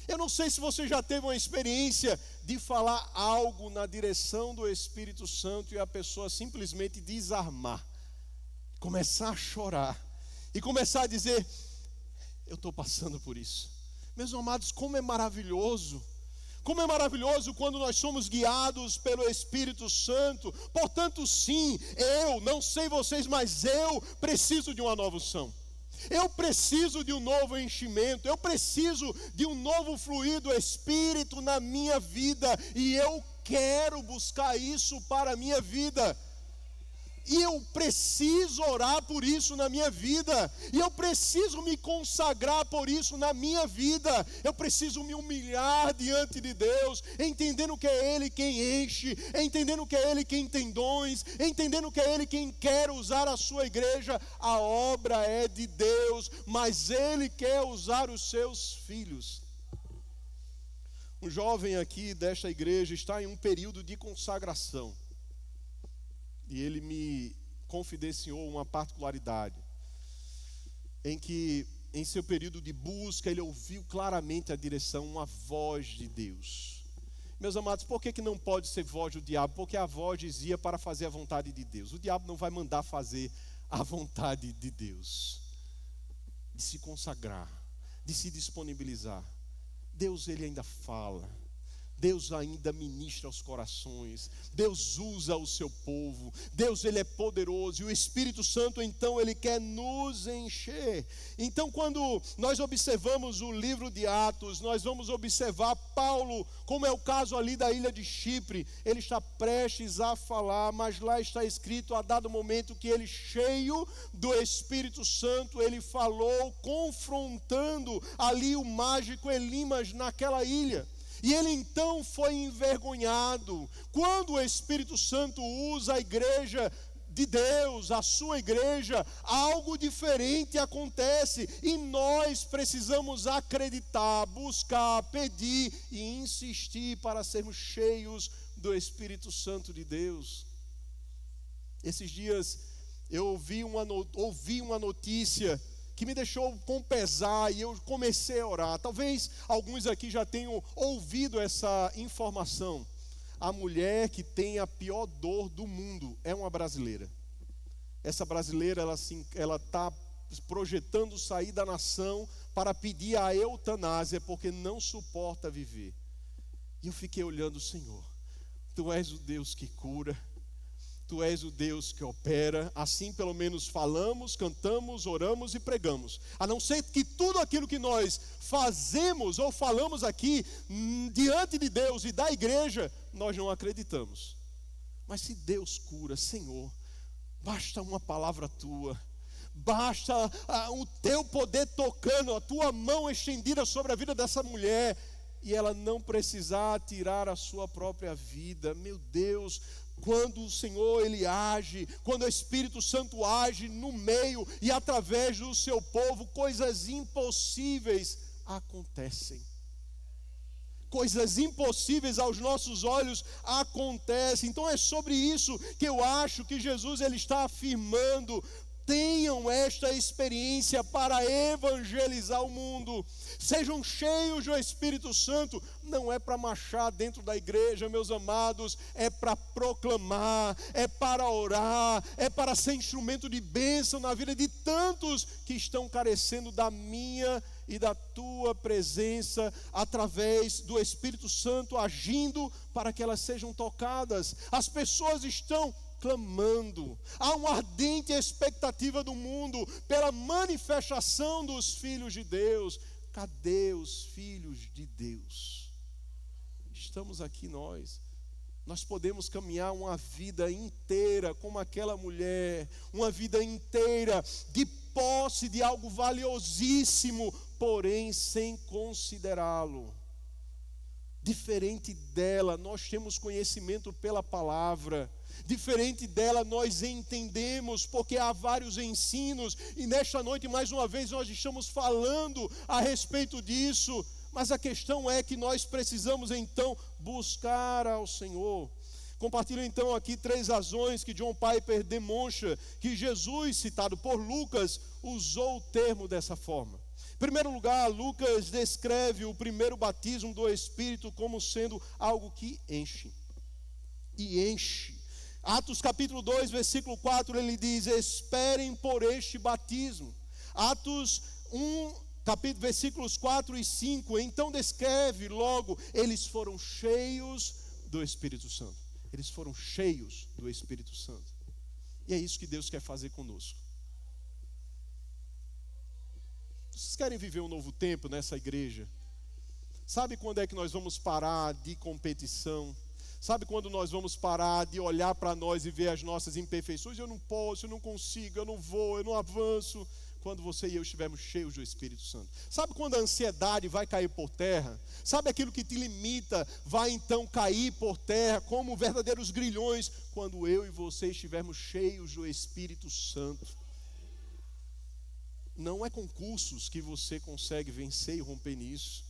Eu não sei se você já teve uma experiência de falar algo na direção do Espírito Santo e a pessoa simplesmente desarmar, começar a chorar e começar a dizer: eu estou passando por isso. Meus amados, como é maravilhoso Como é maravilhoso quando nós somos guiados pelo Espírito Santo. Portanto, sim, eu, não sei vocês, mas eu preciso de uma nova unção. Eu preciso de um novo enchimento. Eu preciso de um novo fluir do Espírito na minha vida. E eu quero buscar isso para a minha vida. E eu preciso orar por isso na minha vida. E eu preciso me consagrar por isso na minha vida. Eu preciso me humilhar diante de Deus, entendendo que é Ele quem enche, entendendo que é Ele quem tem dons, entendendo que é Ele quem quer usar a sua igreja. A obra é de Deus, mas Ele quer usar os seus filhos. Um jovem aqui desta igreja está em um período de consagração. E ele me confidenciou uma particularidade, em que em seu período de busca ele ouviu claramente a direção, uma voz de Deus. Meus amados, por que não pode ser voz do diabo? Porque a voz dizia para fazer a vontade de Deus. O diabo não vai mandar fazer a vontade de Deus, de se consagrar, de se disponibilizar. Deus, Ele ainda fala. Deus ainda ministra aos corações. Deus usa o seu povo. Deus, Ele é poderoso. E o Espírito Santo, então, Ele quer nos encher. Então, quando nós observamos o livro de Atos, nós vamos observar Paulo, como é o caso ali da ilha de Chipre. Ele está prestes a falar, mas lá está escrito, a dado momento, que ele, cheio do Espírito Santo, ele falou, confrontando ali o mágico Elimas naquela ilha. E ele então foi envergonhado. Quando o Espírito Santo usa a igreja de Deus, a sua igreja, algo diferente acontece. E nós precisamos acreditar, buscar, pedir e insistir para sermos cheios do Espírito Santo de Deus. Esses dias eu ouvi uma notícia que me deixou com pesar e eu comecei a orar. Talvez alguns aqui já tenham ouvido essa informação. A mulher que tem a pior dor do mundo é uma brasileira. Essa brasileira, ela está projetando sair da nação para pedir a eutanásia, porque não suporta viver. E eu fiquei olhando, Senhor, Tu és o Deus que cura, Tu és o Deus que opera. Assim pelo menos falamos, cantamos, oramos e pregamos. A não ser que tudo aquilo que nós fazemos ou falamos aqui diante de Deus e da igreja, nós não acreditamos. Mas se Deus cura, Senhor, basta uma palavra Tua, basta o Teu poder tocando, a Tua mão estendida sobre a vida dessa mulher, e ela não precisar tirar a sua própria vida. Meu Deus, quando o Senhor Ele age, quando o Espírito Santo age no meio e através do seu povo, coisas impossíveis acontecem. Coisas impossíveis aos nossos olhos acontecem. Então é sobre isso que eu acho que Jesus ele está afirmando: tenham esta experiência para evangelizar o mundo. Sejam cheios do Espírito Santo. Não é para marchar dentro da igreja, meus amados. É para proclamar, é para orar, é para ser instrumento de bênção na vida de tantos que estão carecendo da minha e da Tua presença, através do Espírito Santo agindo para que elas sejam tocadas. As pessoas estão clamando, há uma ardente expectativa do mundo pela manifestação dos filhos de Deus. Cadê os filhos de Deus? Estamos aqui nós podemos caminhar uma vida inteira como aquela mulher, uma vida inteira de posse de algo valiosíssimo, porém sem considerá-lo. Diferente dela, nós temos conhecimento pela palavra. Diferente dela, nós entendemos, porque há vários ensinos, e nesta noite, mais uma vez, nós estamos falando a respeito disso. Mas a questão é que nós precisamos então buscar ao Senhor. Compartilho então aqui 3 razões que John Piper demonstra que Jesus, citado por Lucas, usou o termo dessa forma. Em primeiro lugar, Lucas descreve o primeiro batismo do Espírito como sendo algo que enche. E enche. Atos capítulo 2, versículo 4, ele diz: esperem por este batismo. Atos 1, versículos 4 e 5, então descreve logo, eles foram cheios do Espírito Santo. Eles foram cheios do Espírito Santo. E é isso que Deus quer fazer conosco. Vocês querem viver um novo tempo nessa igreja? Sabe quando é que nós vamos parar de competição? Sabe quando nós vamos parar de olhar para nós e ver as nossas imperfeições? Eu não posso, eu não consigo, eu não vou, eu não avanço. Quando você e eu estivermos cheios do Espírito Santo. Sabe quando a ansiedade vai cair por terra? Sabe aquilo que te limita vai então cair por terra como verdadeiros grilhões? Quando eu e você estivermos cheios do Espírito Santo. Não é com cursos que você consegue vencer e romper nisso.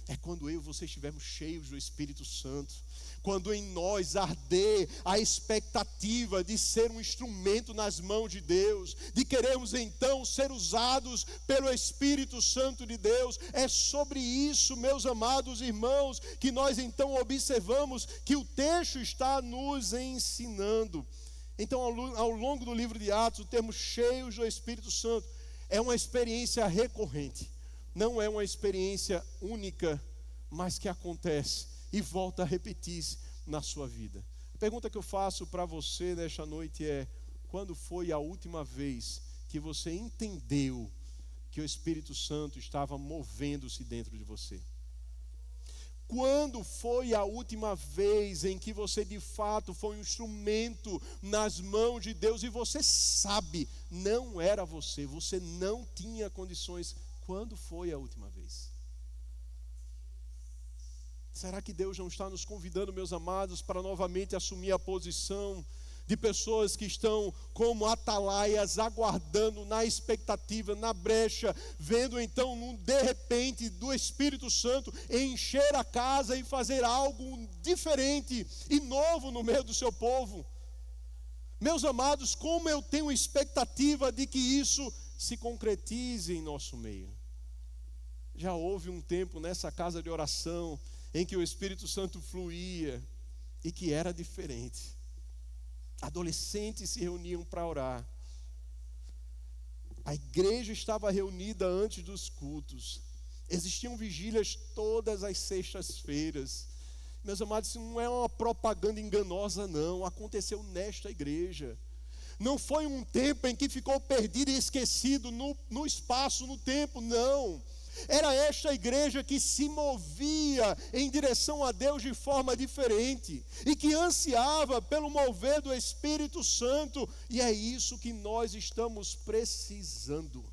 É quando eu e você estivermos cheios do Espírito Santo. Quando em nós arder a expectativa de ser um instrumento nas mãos de Deus, de querermos então ser usados pelo Espírito Santo de Deus. É sobre isso, meus amados irmãos, que nós então observamos que o texto está nos ensinando. Então, ao longo do livro de Atos, o termo cheios do Espírito Santo é uma experiência recorrente. Não é uma experiência única, mas que acontece e volta a repetir-se na sua vida. A pergunta que eu faço para você nesta noite é: quando foi a última vez que você entendeu que o Espírito Santo estava movendo-se dentro de você? Quando foi a última vez em que você de fato foi um instrumento nas mãos de Deus e você sabe, não era você, você não tinha condições? Quando foi a última vez? Será que Deus não está nos convidando, meus amados, para novamente assumir a posição de pessoas que estão como atalaias, aguardando na expectativa, na brecha, vendo então, de repente, do Espírito Santo encher a casa e fazer algo diferente e novo no meio do seu povo? Meus amados, como eu tenho expectativa de que isso se concretize em nosso meio. Já houve um tempo nessa casa de oração em que o Espírito Santo fluía e que era diferente. Adolescentes se reuniam para orar. A igreja estava reunida antes dos cultos. Existiam vigílias todas as sextas-feiras. Meus amados, isso não é uma propaganda enganosa, não. Aconteceu nesta igreja. Não foi um tempo em que ficou perdido e esquecido no espaço, no tempo, não. Era esta igreja que se movia em direção a Deus de forma diferente e que ansiava pelo mover do Espírito Santo, e é isso que nós estamos precisando.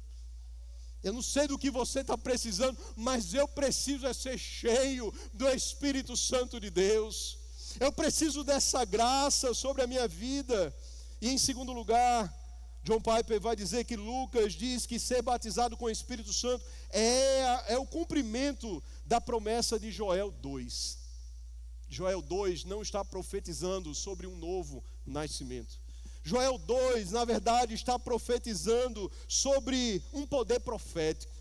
Eu não sei do que você está precisando, mas eu preciso ser cheio do Espírito Santo de Deus. Eu preciso dessa graça sobre a minha vida. E em segundo lugar, John Piper vai dizer que Lucas diz que ser batizado com o Espírito Santo é o cumprimento da promessa de Joel 2. Joel 2 não está profetizando sobre um novo nascimento. Joel 2, na verdade, está profetizando sobre um poder profético.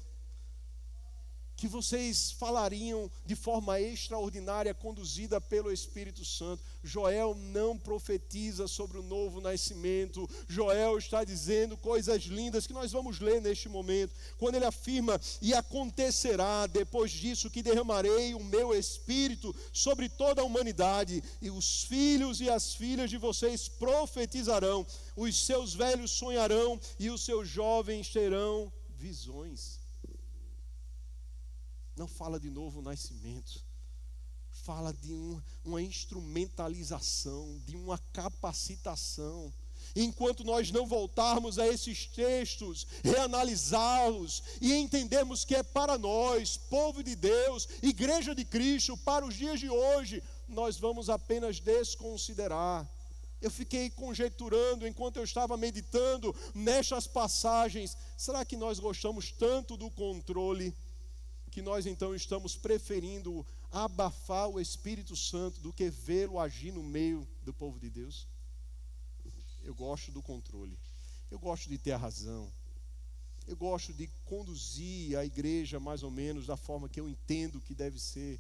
Que vocês falariam de forma extraordinária, conduzida pelo Espírito Santo. Joel não profetiza sobre o novo nascimento. Joel está dizendo coisas lindas que nós vamos ler neste momento. Quando ele afirma: e acontecerá depois disso que derramarei o meu Espírito sobre toda a humanidade, e os filhos e as filhas de vocês profetizarão, os seus velhos sonharão e os seus jovens terão visões. Não fala de novo nascimento, fala de uma instrumentalização, de uma capacitação. Enquanto nós não voltarmos a esses textos, reanalisá-los e entendermos que é para nós, povo de Deus, igreja de Cristo, para os dias de hoje, nós vamos apenas desconsiderar. Eu fiquei conjecturando enquanto eu estava meditando nestas passagens. Será que nós gostamos tanto do controle que nós então estamos preferindo abafar o Espírito Santo do que vê-lo agir no meio do povo de Deus? Eu gosto do controle, eu gosto de ter a razão, eu gosto de conduzir a igreja mais ou menos da forma que eu entendo que deve ser.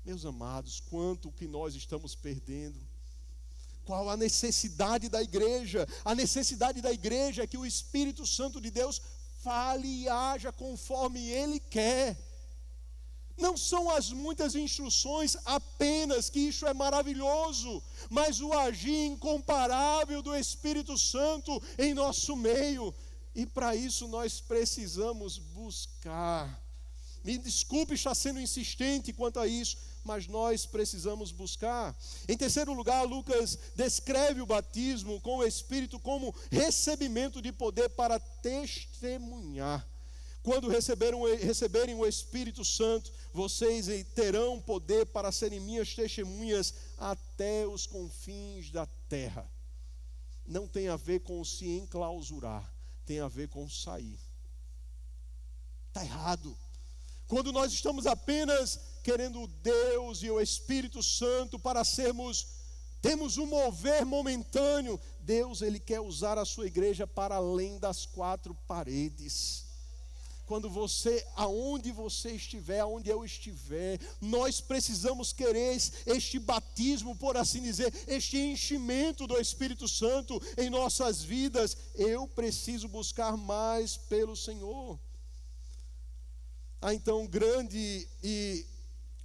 Meus amados, quanto que nós estamos perdendo? Qual a necessidade da igreja? A necessidade da igreja é que o Espírito Santo de Deus fale e haja conforme Ele quer. Não são as muitas instruções apenas, que isso é maravilhoso, mas o agir incomparável do Espírito Santo em nosso meio. E para isso nós precisamos buscar. Me desculpe estar sendo insistente quanto a isso, mas nós precisamos buscar. Em terceiro lugar, Lucas descreve o batismo com o Espírito como recebimento de poder para testemunhar. Quando receberem o Espírito Santo, vocês terão poder para serem minhas testemunhas até os confins da terra. Não tem a ver com se enclausurar, tem a ver com sair. Está errado. Quando nós estamos apenas querendo Deus e o Espírito Santo para temos um mover momentâneo, Deus, Ele quer usar a sua igreja para além das quatro paredes. Quando aonde você estiver, aonde eu estiver, nós precisamos querer este batismo, por assim dizer, este enchimento do Espírito Santo em nossas vidas. Eu preciso buscar mais pelo Senhor. Há então um grande e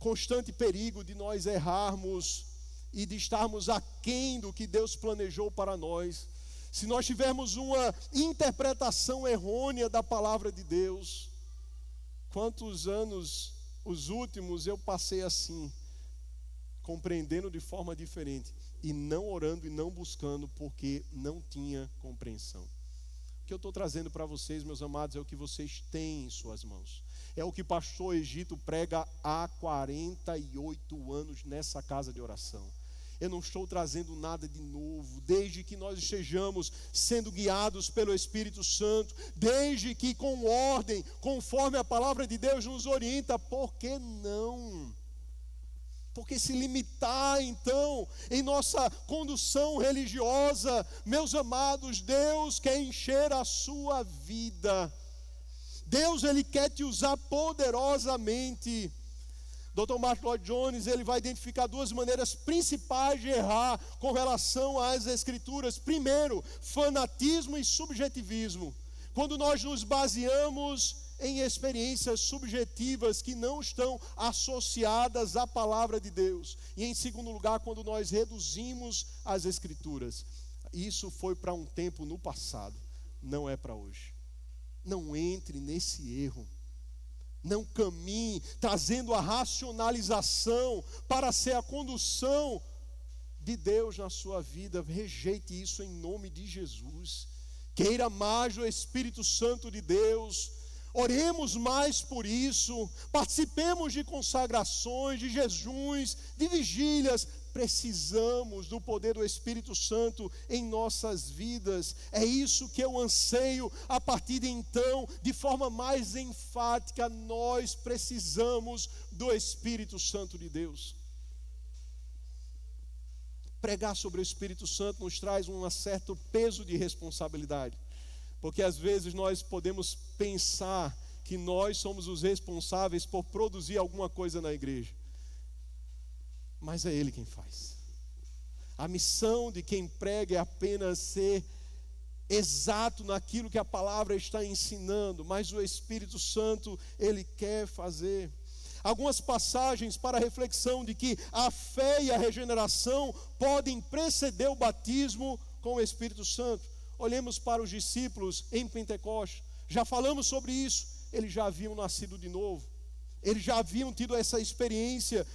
constante perigo de nós errarmos e de estarmos aquém do que Deus planejou para nós. Se nós tivermos uma interpretação errônea da palavra de Deus, quantos anos, os últimos, eu passei assim, compreendendo de forma diferente, e não orando e não buscando, porque não tinha compreensão. O que eu estou trazendo para vocês, meus amados, é o que vocês têm em suas mãos. É o que o pastor Egito prega há 48 anos nessa casa de oração. Eu não estou trazendo nada de novo, desde que nós estejamos sendo guiados pelo Espírito Santo, desde que com ordem, conforme a palavra de Deus nos orienta. Por que não? Porque se limitar então em nossa condução religiosa, meus amados, Deus quer encher a sua vida. Deus, Ele quer te usar poderosamente. Dr. Martyn Lloyd-Jones, ele vai identificar duas maneiras principais de errar com relação às Escrituras. Primeiro, fanatismo e subjetivismo. Quando nós nos baseamos em experiências subjetivas que não estão associadas à palavra de Deus. E em segundo lugar, quando nós reduzimos as Escrituras. Isso foi para um tempo no passado, não é para hoje. Não entre nesse erro. Não caminhe trazendo a racionalização para ser a condução de Deus na sua vida. Rejeite isso em nome de Jesus. Queira mais o Espírito Santo de Deus. Oremos mais por isso. Participemos de consagrações, de jejuns, de vigílias. Precisamos do poder do Espírito Santo em nossas vidas. É isso que eu anseio. A partir de então, de forma mais enfática, nós precisamos do Espírito Santo de Deus. Pregar sobre o Espírito Santo nos traz um certo peso de responsabilidade, porque às vezes nós podemos pensar que nós somos os responsáveis por produzir alguma coisa na igreja. Mas é Ele quem faz. A missão de quem prega é apenas ser exato naquilo que a palavra está ensinando, mas o Espírito Santo, Ele quer fazer. Algumas passagens para a reflexão de que a fé e a regeneração podem preceder o batismo com o Espírito Santo. Olhemos para os discípulos em Pentecostes. Já falamos sobre isso. Eles já haviam nascido de novo. Eles já haviam tido essa experiência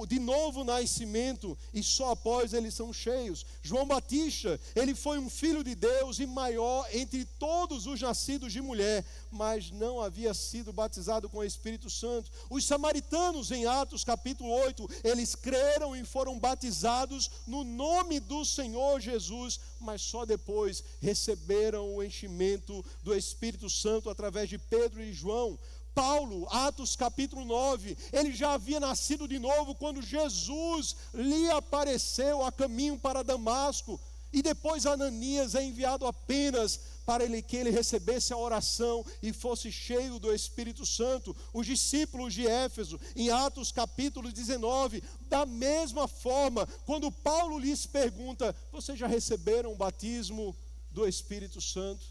de novo nascimento, e só após eles são cheios. João Batista, ele foi um filho de Deus e maior entre todos os nascidos de mulher, mas não havia sido batizado com o Espírito Santo. Os samaritanos, em Atos capítulo 8, eles creram e foram batizados no nome do Senhor Jesus, mas só depois receberam o enchimento do Espírito Santo através de Pedro e João. Paulo, Atos capítulo 9, ele já havia nascido de novo quando Jesus lhe apareceu a caminho para Damasco, e depois Ananias é enviado apenas para que ele recebesse a oração e fosse cheio do Espírito Santo. Os discípulos de Éfeso, em Atos capítulo 19, da mesma forma, quando Paulo lhes pergunta: vocês já receberam o batismo do Espírito Santo?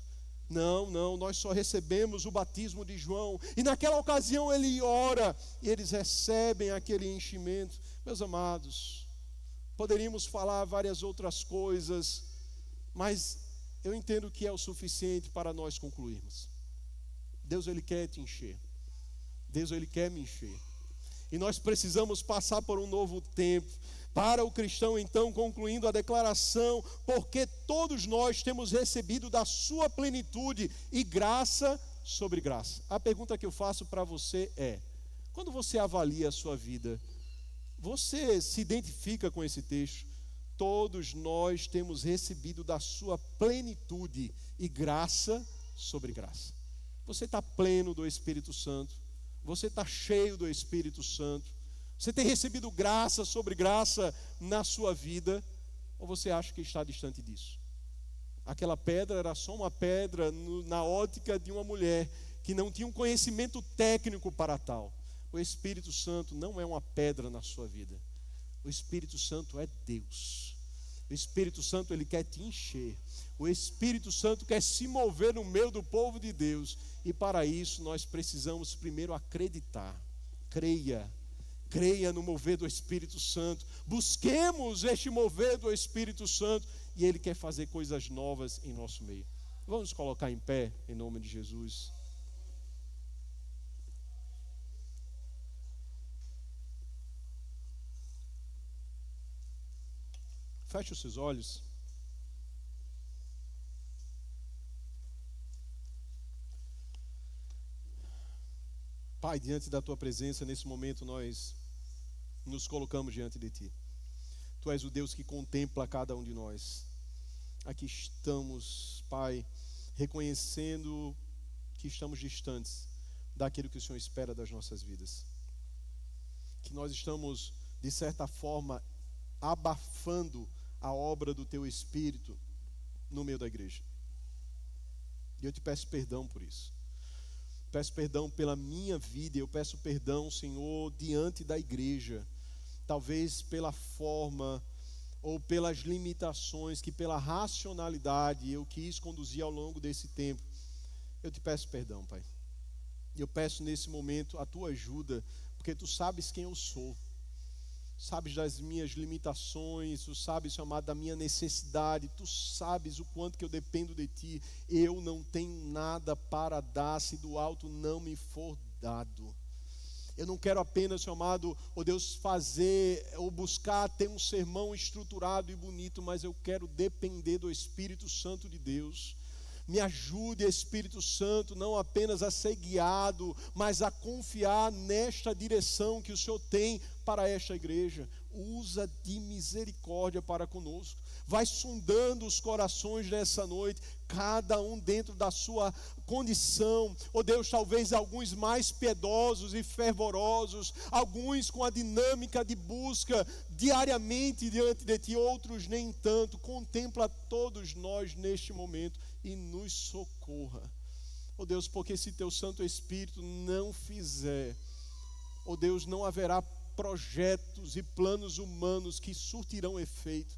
Não, nós só recebemos o batismo de João. E naquela ocasião ele ora e eles recebem aquele enchimento. Meus amados, poderíamos falar várias outras coisas, mas eu entendo que é o suficiente para nós concluirmos. Deus, Ele quer te encher. Deus, Ele quer me encher. E nós precisamos passar por um novo tempo. Para o cristão, então, concluindo a declaração, porque todos nós temos recebido da sua plenitude e graça sobre graça. A pergunta que eu faço para você é: quando você avalia a sua vida, você se identifica com esse texto? Todos nós temos recebido da sua plenitude e graça sobre graça. Você está pleno do Espírito Santo? Você está cheio do Espírito Santo? Você tem recebido graça sobre graça na sua vida? Ou você acha que está distante disso? Aquela pedra era só uma pedra na ótica de uma mulher que não tinha um conhecimento técnico para tal. O Espírito Santo não é uma pedra na sua vida. O Espírito Santo é Deus. O Espírito Santo, Ele quer te encher. O Espírito Santo quer se mover no meio do povo de Deus. E para isso nós precisamos primeiro acreditar. Creia no mover do Espírito Santo. Busquemos este mover do Espírito Santo. E Ele quer fazer coisas novas em nosso meio. Vamos nos colocar em pé, em nome de Jesus. Feche os seus olhos. Pai, diante da Tua presença, nesse momento nós nos colocamos diante de Ti. Tu és o Deus que contempla cada um de nós. Aqui estamos, Pai, reconhecendo que estamos distantes daquilo que o Senhor espera das nossas vidas. Que nós estamos, de certa forma, abafando a obra do Teu Espírito no meio da igreja. E eu te peço perdão por isso. Peço perdão pela minha vida, eu peço perdão, Senhor, diante da igreja. Talvez pela forma ou pelas limitações que pela racionalidade eu quis conduzir ao longo desse tempo. Eu te peço perdão, Pai. Eu peço nesse momento a Tua ajuda, porque Tu sabes quem eu sou. Sabes das minhas limitações, Tu sabes, Senhor amado, da minha necessidade, Tu sabes o quanto que eu dependo de Ti. Eu não tenho nada para dar se do alto não me for dado. Eu não quero apenas, Senhor amado, Deus, fazer ou buscar ter um sermão estruturado e bonito, mas eu quero depender do Espírito Santo de Deus. Me ajude, Espírito Santo, não apenas a ser guiado, mas a confiar nesta direção que o Senhor tem para esta igreja. Usa de misericórdia para conosco. Vai sondando os corações nessa noite, cada um dentro da sua condição. Deus, talvez alguns mais piedosos e fervorosos, alguns com a dinâmica de busca diariamente diante de Ti, outros nem tanto. Contempla todos nós neste momento e nos socorra. Deus, porque se Teu Santo Espírito não fizer, Deus, não haverá projetos e planos humanos que surtirão efeito.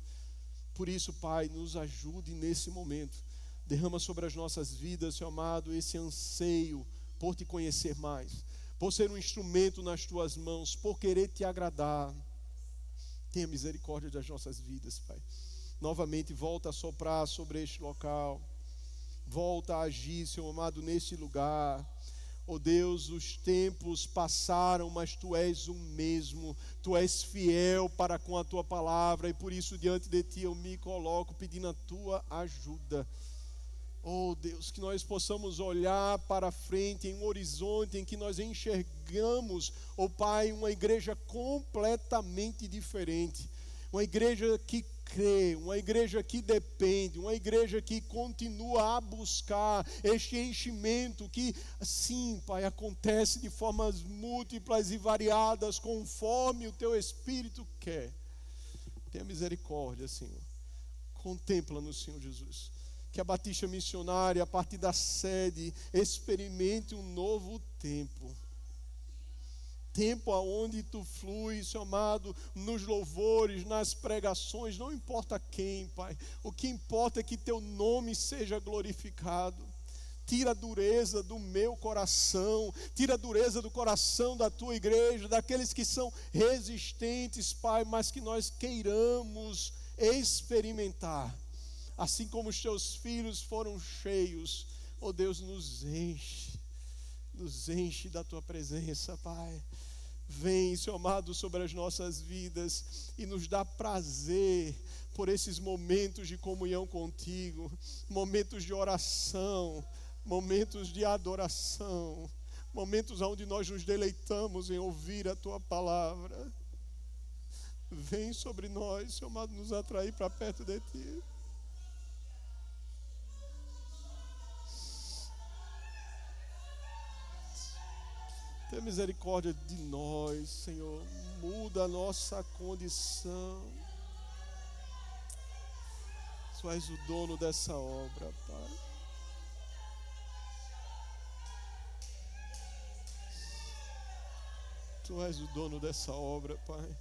Por isso, Pai, nos ajude nesse momento. Derrama sobre as nossas vidas, Senhor amado, esse anseio por Te conhecer mais, por ser um instrumento nas Tuas mãos, por querer Te agradar. Tenha misericórdia das nossas vidas, Pai. Novamente, volta a soprar sobre este local. Volta a agir, Senhor amado, neste lugar. Deus, os tempos passaram, mas Tu és o mesmo. Tu és fiel para com a Tua palavra. E por isso diante de Ti eu me coloco pedindo a Tua ajuda. Deus, que nós possamos olhar para frente em um horizonte em que nós enxergamos, Pai, uma igreja completamente diferente. Uma igreja que crê, uma igreja que depende, uma igreja que continua a buscar este enchimento que, sim, Pai, acontece de formas múltiplas e variadas conforme o Teu Espírito quer. Tenha misericórdia, Senhor. Contempla-nos, Senhor Jesus. Que a Batista Missionária, a partir da sede, experimente um novo tempo. Tempo aonde Tu fluis, Senhor amado, nos louvores, nas pregações, não importa quem, Pai. O que importa é que Teu nome seja glorificado. tira a dureza do meu coração, tira a dureza do coração da tua igreja, daqueles que são resistentes, Pai, mas que nós queiramos experimentar, assim como os teus filhos foram cheios. Oh Deus, nos enche da tua presença, Pai. Vem, Senhor amado, sobre as nossas vidas e nos dá prazer por esses momentos de comunhão contigo, momentos de oração, momentos de adoração, momentos onde nós nos deleitamos em ouvir a tua palavra. Vem sobre nós, Senhor amado, nos atrair para perto de ti. Tenha misericórdia de nós, Senhor. Muda a nossa condição. Tu és o dono dessa obra, Pai. Tu és o dono dessa obra, Pai.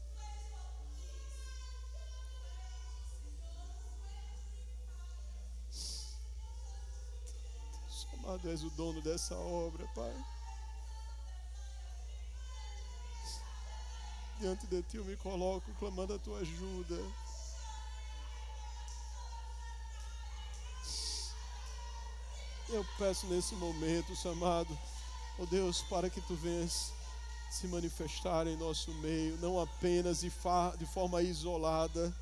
Deus amado, és o dono dessa obra, Pai. Diante de ti eu me coloco clamando a tua ajuda. Eu peço nesse momento, Senhor amado, oh Deus, para que tu venhas se manifestar em nosso meio, não apenas de forma isolada,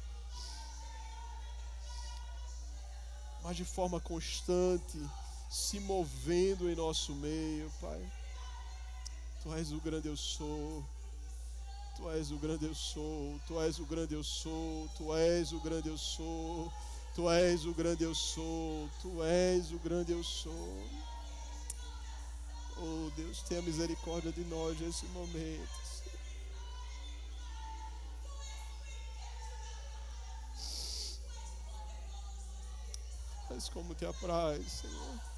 mas de forma constante, se movendo em nosso meio, Pai. Tu és o grande eu sou. Tu és o grande eu sou, Tu és o grande eu sou, Tu és o grande eu sou, Tu és o grande eu sou, Tu és o grande eu sou. Oh Deus, tenha misericórdia de nós nesse momento. Faz como te apraz, Senhor.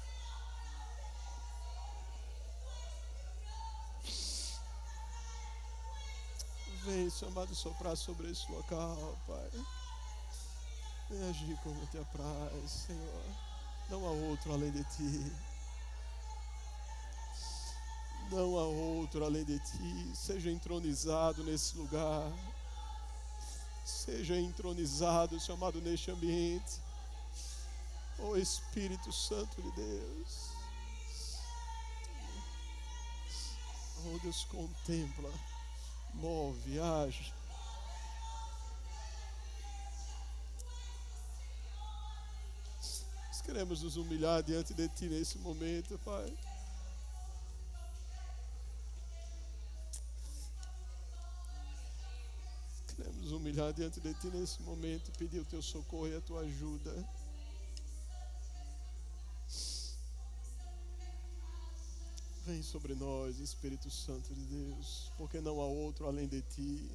Vem, Senhor amado, soprar sobre esse local, Pai. Vem agir como te apraz, Senhor. Não há outro além de ti. Não há outro além de ti. Seja entronizado nesse lugar. Seja entronizado, Senhor amado, neste ambiente. Oh Espírito Santo de Deus. Oh Deus, contempla. Move, age. Nós queremos nos humilhar diante de ti nesse momento, Pai. Queremos nos humilhar diante de ti nesse momento e pedir o teu socorro e a tua ajuda. Vem sobre nós, Espírito Santo de Deus, porque não há outro além de ti.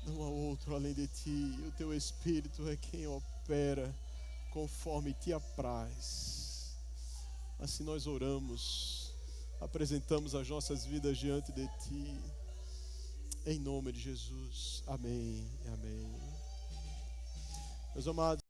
Não há outro além de ti. O teu Espírito é quem opera conforme te apraz. Assim nós oramos, apresentamos as nossas vidas diante de ti. Em nome de Jesus. Amém. Amém. Meus amados.